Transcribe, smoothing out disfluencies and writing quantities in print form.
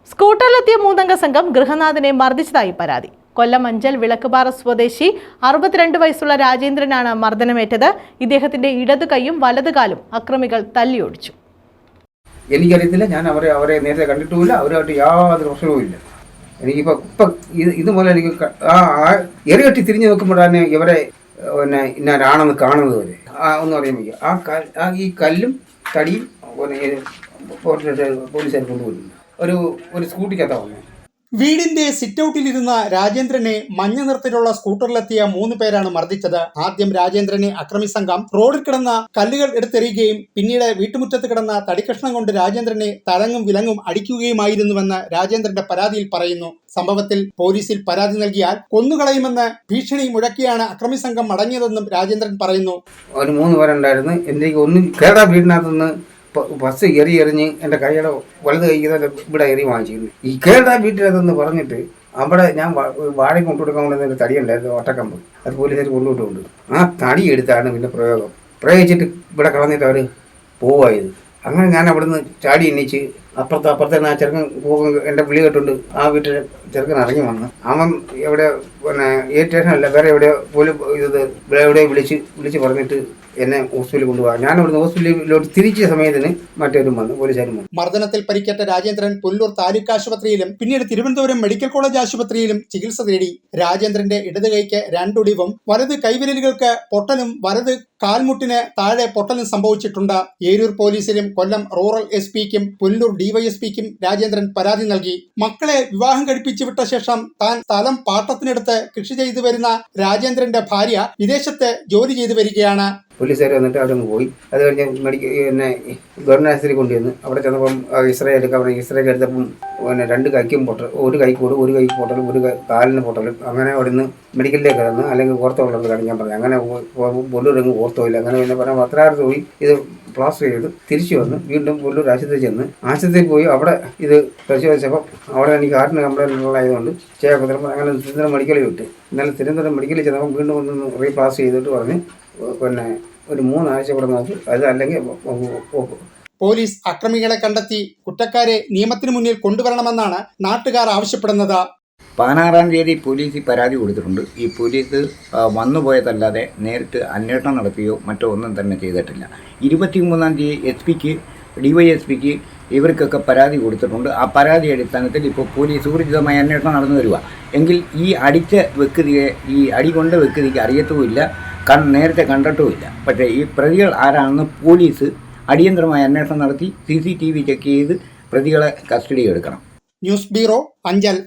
സ്കൂട്ടറിലെത്തിയ മൂന്നംഗ സംഘം ഗൃഹനാഥനെ മർദ്ദിച്ചതായി പരാതി. കൊല്ലം അഞ്ചൽ വിളക്കുപാറ സ്വദേശി 62 വയസ്സുള്ള രാജേന്ദ്രനാണ് മർദ്ദനമേറ്റത്. ഇദ്ദേഹത്തിന്റെ ഇടതു കൈയും വലതു കാലും അക്രമികൾ തല്ലിയൊടിച്ചു. എനിക്കറിയത്തില്ല, ഞാൻ അവരെ നേരത്തെ കണ്ടിട്ടുമില്ല, അവരുമായിട്ട് യാതൊരു പ്രശ്നവുമില്ല. ഇപ്പം ഇതുപോലെ എനിക്ക് എറികെട്ടി തിരിഞ്ഞു നോക്കുമ്പോഴാണ് ഇവരെ ഇന്നാരാണെന്ന് കാണുന്നത് വരെ ഒന്നും അറിയാൻ വയ്യ. ഈ കല്ലും തടിയും പോലീസുകാർ കൊണ്ടുപോയിട്ടുണ്ട്. ഒരു സ്കൂട്ടിക്കകത്താണ് വന്നത്. വീടിന്റെ സിറ്റൌട്ടിലിരുന്ന രാജേന്ദ്രനെ മഞ്ഞ നിറത്തിലുള്ള സ്കൂട്ടറിലെത്തിയ 3 പേരാണ് മർദ്ദിച്ചത്. ആദ്യം രാജേന്ദ്രനെ അക്രമി സംഘം റോഡിൽ കിടന്ന കല്ലുകൾ എടുത്തെറിയുകയും പിന്നീട് വീട്ടുമുറ്റത്ത് കിടന്ന തടിക്കഷ്ണം കൊണ്ട് രാജേന്ദ്രനെ തലങ്ങും വിലങ്ങും അടിക്കുകയുമായിരുന്നുവെന്ന് രാജേന്ദ്രന്റെ പരാതിയിൽ പറയുന്നു. സംഭവത്തിൽ പോലീസിൽ പരാതി നൽകിയാൽ കൊന്നുകളയുമെന്ന് ഭീഷണി മുഴക്കിയാണ് അക്രമി സംഘം മടങ്ങിയതെന്നും രാജേന്ദ്രൻ പറയുന്നു. ഒരു 3 പേരുണ്ടായിരുന്നു. എനിക്ക് ഒന്നും കേടാ വീടിനകത്തുനിന്ന് ബസ് എറിഞ്ഞ് എൻ്റെ കൈയുടെ വലത് കൈക്ക് ഇവിടെ എറി വാങ്ങിച്ചിരുന്നു. ഈ കേരള വീട്ടിലതെന്ന് പറഞ്ഞിട്ട് അവിടെ ഞാൻ വാഴ കൊണ്ടുകൊടുക്കാൻ കൊണ്ടുവന്നൊരു തടി ഉണ്ടായിരുന്നു, ഒട്ടക്കമ്പ്. അത് പോലീസുകാർ കൊണ്ടുവിട്ടുണ്ട്. ആ തടി എടുത്താണ് പിന്നെ പ്രയോഗിച്ചിട്ട് ഇവിടെ കളഞ്ഞിട്ട് അവർ പോവായത്. അങ്ങനെ ഞാൻ അവിടുന്ന് ചാടി എണ്ണിച്ച് അപ്പുറത്തെ ആ ചെറുക്കൻ പോകും എൻ്റെ വിളി കേട്ടുണ്ട്. ആ വീട്ടിൽ ചെറുക്കൻ ഇറങ്ങി വന്ന് അവൻ എവിടെ എ സ്റ്റേഷനല്ല വേറെ എവിടെയോ പോലും എവിടെയോ വിളിച്ച് പറഞ്ഞിട്ട് എന്നെ ഹോസ്പിറ്റലിൽ കൊണ്ടുപോകാം. ഞാൻ അവിടുന്ന് ഹോസ്പിറ്റലിലോട്ട് തിരിച്ച സമയത്തിന് മറ്റൊരു വന്നു, പോലീസുകാരും വന്നു. മർദ്ദനത്തിൽ പരിക്കേറ്റ രാജേന്ദ്രൻ പുല്ലൂർ താലൂക്ക് ആശുപത്രിയിലും പിന്നീട് തിരുവനന്തപുരം മെഡിക്കൽ കോളേജ് ആശുപത്രിയിലും ചികിത്സ തേടി. രാജേന്ദ്രന്റെ ഇടത് കൈക്ക് 2 ഒടിവും വലത് കൈവിരലുകൾക്ക് പൊട്ടലും വലത് കാൽമുട്ടിന് താഴെ പൊട്ടലും സംഭവിച്ചിട്ടുണ്ട്. ഏരൂർ പോലീസിലും കൊല്ലം റൂറൽ SP-ക്കും പുല്ലൂർ DYSP-ക്കും രാജേന്ദ്രൻ പരാതി നൽകി. മക്കളെ വിവാഹം കഴിപ്പിച്ചു വിട്ട ശേഷം താൻ സ്ഥലം പാട്ടത്തിനെടുത്ത് കൃഷി ചെയ്തു വരുന്ന രാജേന്ദ്രന്റെ ഭാര്യ വിദേശത്ത് ജോലി ചെയ്തു വരികയാണ്. പോലീസുകാർ വന്നിട്ട് അവരങ്ങ് പോയി. അത് കഴിഞ്ഞ് ഗവൺമെൻറ് ആശുപത്രി കൊണ്ടുവന്ന് അവിടെ ചെന്നപ്പം ഇസ്രയേൽ എടുത്തപ്പം 2 കൈക്കും പൊട്ടൽ, ഒരു കൈക്ക് കൂടെ ഒരു കൈക്ക് പൊട്ടലും ഒരു കാലിന് പൊട്ടലും. അങ്ങനെ അവിടെ നിന്ന് മെഡിക്കലിലേക്ക് തന്നു, അല്ലെങ്കിൽ ഓർത്തോളെന്ന് കാണിക്കാൻ പറഞ്ഞു. അങ്ങനെ പുല്ലൂരങ്ങ് ഓർത്തോയില്ല. അങ്ങനെ പിന്നെ പറഞ്ഞാൽ പത്രാർത്ഥ പോയി ഇത് പ്ലാസ്റ്റർ ചെയ്ത് തിരിച്ചു വന്ന് വീണ്ടും പുല്ലൂർ ആശുപത്രി ചെന്ന് ആശുപത്രിയിൽ പോയി അവിടെ ഇത് പരിശോധിച്ചപ്പോൾ അവിടെ എനിക്ക് ഹാർട്ടിന് കംപ്ലൈൻറ്റ് ഉള്ളതായതുകൊണ്ട് ചേർക്കുമ്പോൾ അങ്ങനെ തിരുവനന്തപുരം മെഡിക്കലിൽ വിട്ട്. ഇന്നലെ തിരുവനന്തപുരം മെഡിക്കലിൽ ചെന്നപ്പോൾ വീണ്ടും ഒന്ന് റീപ്ലാസ്റ്റർ ചെയ്തിട്ട് പറഞ്ഞ് ഒരു 3 ആഴ്ച കൂടെ നോക്കി, അത് അല്ലെങ്കിൽ പോലീസ് അക്രമികളെ കണ്ടെത്തി കുറ്റക്കാരെ നിയമത്തിന് മുന്നിൽ കൊണ്ടുവരണമെന്നാണ് നാട്ടുകാർ ആവശ്യപ്പെടുന്നത്. 16-ാം തീയതി പോലീസിൽ പരാതി കൊടുത്തിട്ടുണ്ട്. ഈ പോലീസ് വന്നുപോയതല്ലാതെ നേരിട്ട് അന്വേഷണം നടത്തുകയോ മറ്റോ ഒന്നും തന്നെ ചെയ്തിട്ടില്ല. 23-ാം തീയതി SP-ക്ക് DYSP-ക്ക് ഇവർക്കൊക്കെ പരാതി കൊടുത്തിട്ടുണ്ട്. ആ പരാതി അടിസ്ഥാനത്തിൽ ഇപ്പോൾ പോലീസ് ഊർജിതമായ അന്വേഷണം നടന്നു വരിക. എങ്കിൽ ഈ അടിച്ച വ്യക്തിയെ, ഈ അടി കൊണ്ട വ്യക്തിക്ക് അറിയത്തുമില്ല, നേരത്തെ കണ്ടിട്ടുമില്ല. പക്ഷേ ഈ പ്രതികൾ ആരാണെന്ന് പോലീസ് അടിയന്തരമായ അന്വേഷണം നടത്തി CCTV ചെക്ക് ചെയ്ത് പ്രതികളെ കസ്റ്റഡി എടുക്കണം. News bureau, Anchal.